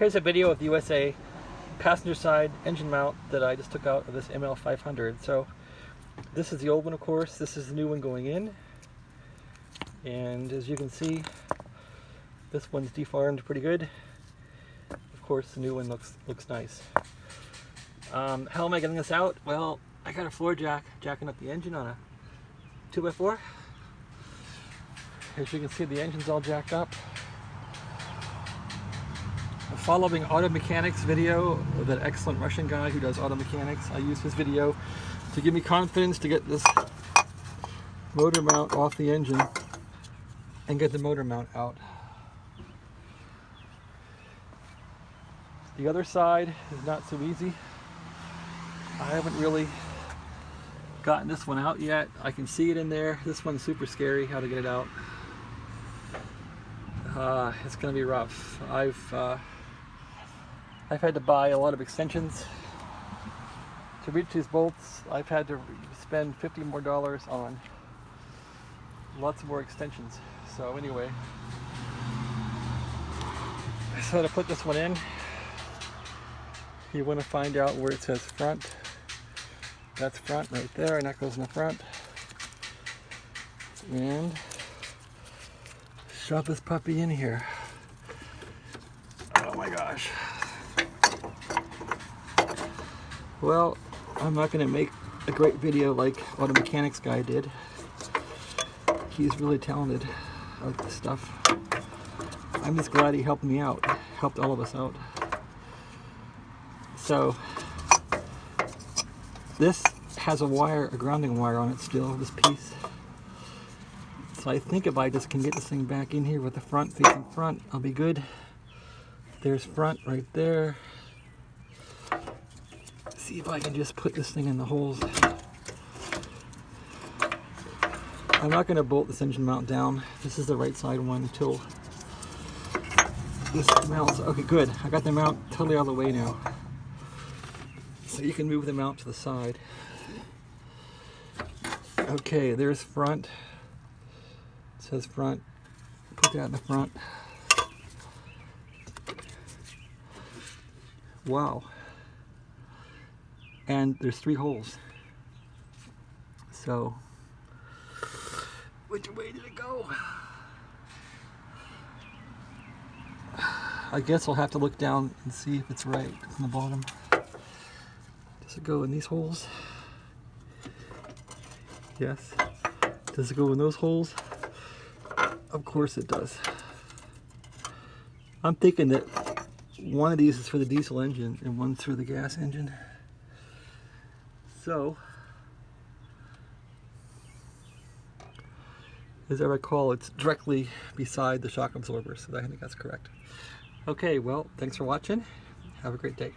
Here's a video of the USA passenger side engine mount that I just took out of this ML500. So this is the old one, of course. This is the new one going in. And as you can see, this one's deformed pretty good. Of course, the new one looks nice. How am I getting this out? Well, I got a floor jack jacking up the engine on a 2x4. As you can see, the engine's all jacked up. Following Auto Mechanix video with that excellent Russian guy who does Auto Mechanix, I used his video to give me confidence to get this motor mount off the engine and get the motor mount out. The other side is not so easy. I haven't really gotten this one out yet. I can see it in there. This one's super scary, how to get it out. It's going to be rough. I've had to buy a lot of extensions to reach these bolts. I've had to spend $50 more on lots more extensions. So anyway, so to put this one in, you want to find out where it says front. That's front right there, and that goes in the front. And shove this puppy in here. Oh my gosh. Well, I'm not going to make a great video like Auto Mechanix guy did. He's really talented at this stuff. I'm just glad he helped me out, helped all of us out. So, this has a wire, a grounding wire on it still, this piece. So I think if I just can get this thing back in here with the front facing front, I'll be good. There's front right there. See if I can just put this thing in the holes. I'm not going to bolt this engine mount down. This is the right side one until this mounts. Okay, good. I got the mount totally out of the way now. So you can move the mount to the side. Okay, there's front. It says front. Put that in the front. Wow. And there's 3 holes. So, which way did it go? I guess I'll have to look down and see if it's right on the bottom. Does it go in these holes? Yes. Does it go in those holes? Of course it does. I'm thinking that one of these is for the diesel engine and one's for the gas engine. So, as I recall, it's directly beside the shock absorber, so I think that's correct. Okay, well, thanks for watching. Have a great day.